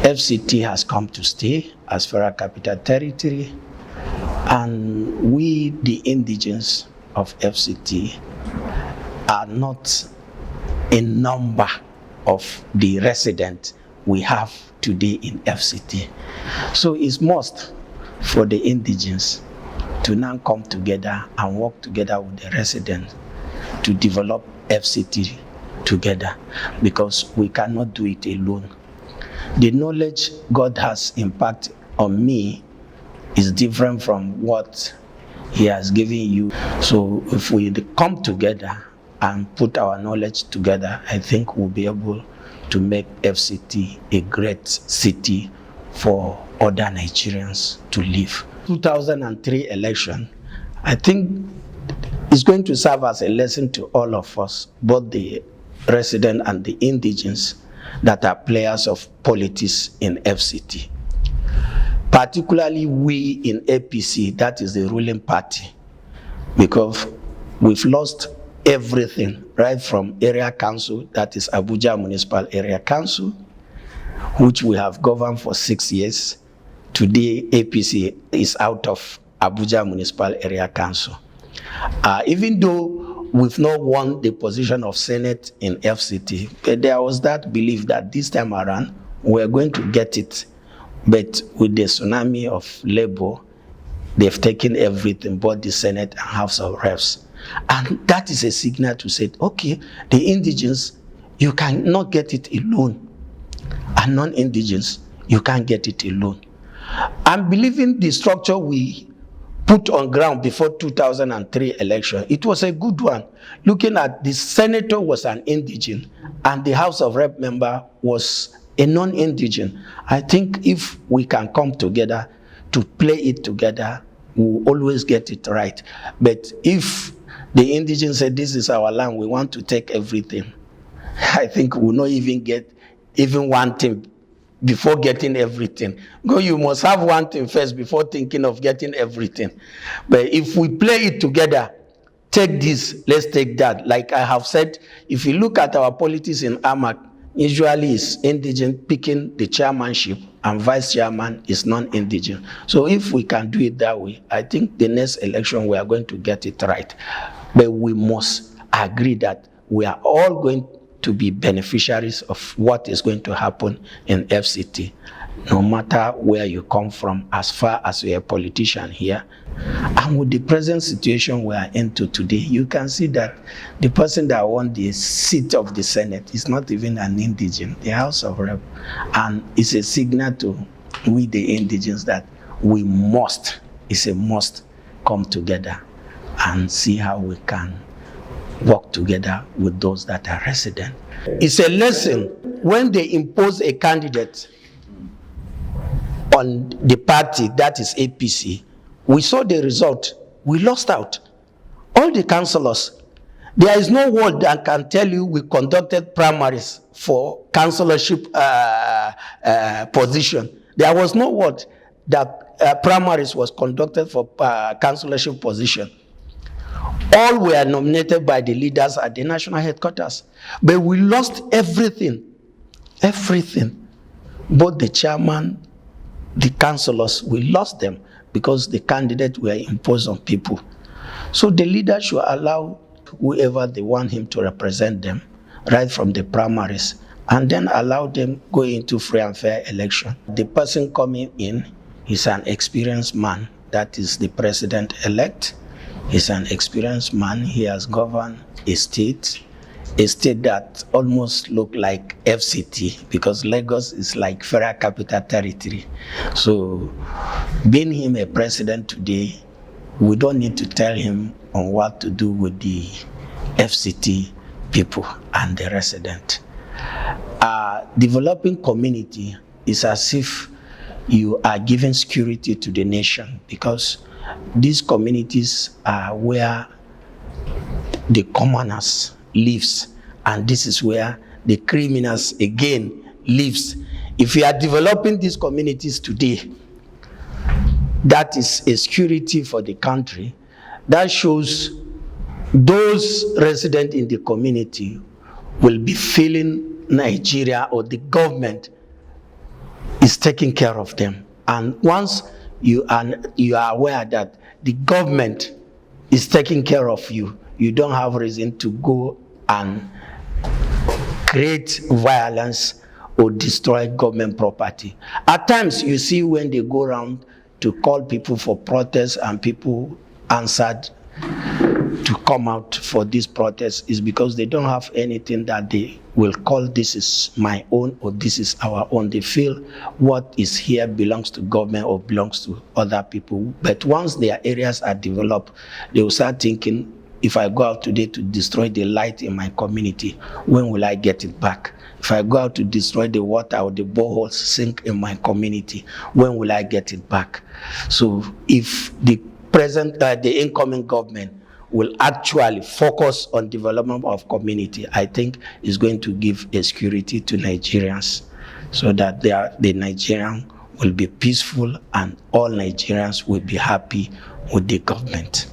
FCT has come to stay as Federal Capital Territory, and we, the indigenes of FCT, are not in number of the residents we have today in FCT. So it's must for the indigenes to now come together and work together with the residents to develop FCT together, because we cannot do it alone. The knowledge God has impacted on me is different from what He has given you. So if we come together and put our knowledge together, I think we'll be able to make FCT a great city for other Nigerians to live. 2003 election, I think, is going to serve as a lesson to all of us, both the resident and the indigenes that are players of politics in FCT. Particularly we in APC, that is the ruling party, because we've lost everything, right from area council, that is Abuja Municipal Area Council, which we have governed for 6 years. Today, APC is out of Abuja Municipal Area Council. Even though we've not won the position of Senate in FCT, but there was that belief that this time around, we're going to get it. But with the tsunami of labor, they've taken everything, both the Senate and House of Reps. And that is a signal to say, okay, the indigenes, you cannot get it alone. And non-indigenes, you can't get it alone. I'm believing the structure we put on ground before 2003 election, it was a good one. Looking at the senator was an indigene and the House of Rep member was a non-indigene. I think if we can come together to play it together, we'll always get it right. But if the indigenes say, this is our land, we want to take everything, I think we'll not even get even one thing before getting everything. Because you must have one thing first before thinking of getting everything. But if we play it together, take this, let's take that. Like I have said, if you look at our politics in AMAC, usually it's indigene picking the chairmanship and vice chairman is non-indigene. So if we can do it that way, I think the next election we are going to get it right. But we must agree that we are all going to be beneficiaries of what is going to happen in FCT, no matter where you come from, as far as you're a politician here. And with the present situation we are into today, you can see that the person that won the seat of the Senate is not even an indigene, the House of Rep. And it's a signal to we, the indigenes, that we must, it's a must, come together and see how we can work together with those that are resident. It's a lesson when they impose a candidate on the party, that is APC. We saw the result. We lost out. All the councillors, there is no word that can tell you we conducted primaries for councillorship position. There was no word that primaries was conducted for councillorship position. All were nominated by the leaders at the national headquarters. But we lost everything. Everything. Both the chairman, the councillors, we lost them because the candidates were imposed on people. So the leader should allow whoever they want him to represent them, right from the primaries, and then allow them go into free and fair election. The person coming in is an experienced man, that is the president-elect. He's an experienced man. He has governed a state that almost look like FCT, because Lagos is like Federal Capital Territory. So being him a president today, we don't need to tell him on what to do with the FCT people and the resident. Developing community is as if you are giving security to the nation, because these communities are where the commoners lives, and this is where the criminals again lives. If you are developing these communities today, that is a security for the country. That shows those residents in the community will be feeling Nigeria or the government is taking care of them. And once you are aware that the government is taking care of you, you don't have reason to go and create violence or destroy government property. At times, you see when they go around to call people for protests and people answered to come out for this protest, is because they don't have anything that they will call this is my own or this is our own. They feel what is here belongs to government or belongs to other people. But once their areas are developed, they will start thinking, if I go out today to destroy the light in my community, when will I get it back? If I go out to destroy the water or the boreholes sink in my community, when will I get it back? So if the the incoming government will actually focus on development of community, I think is going to give a security to Nigerians, so that the Nigerian will be peaceful and all Nigerians will be happy with the government.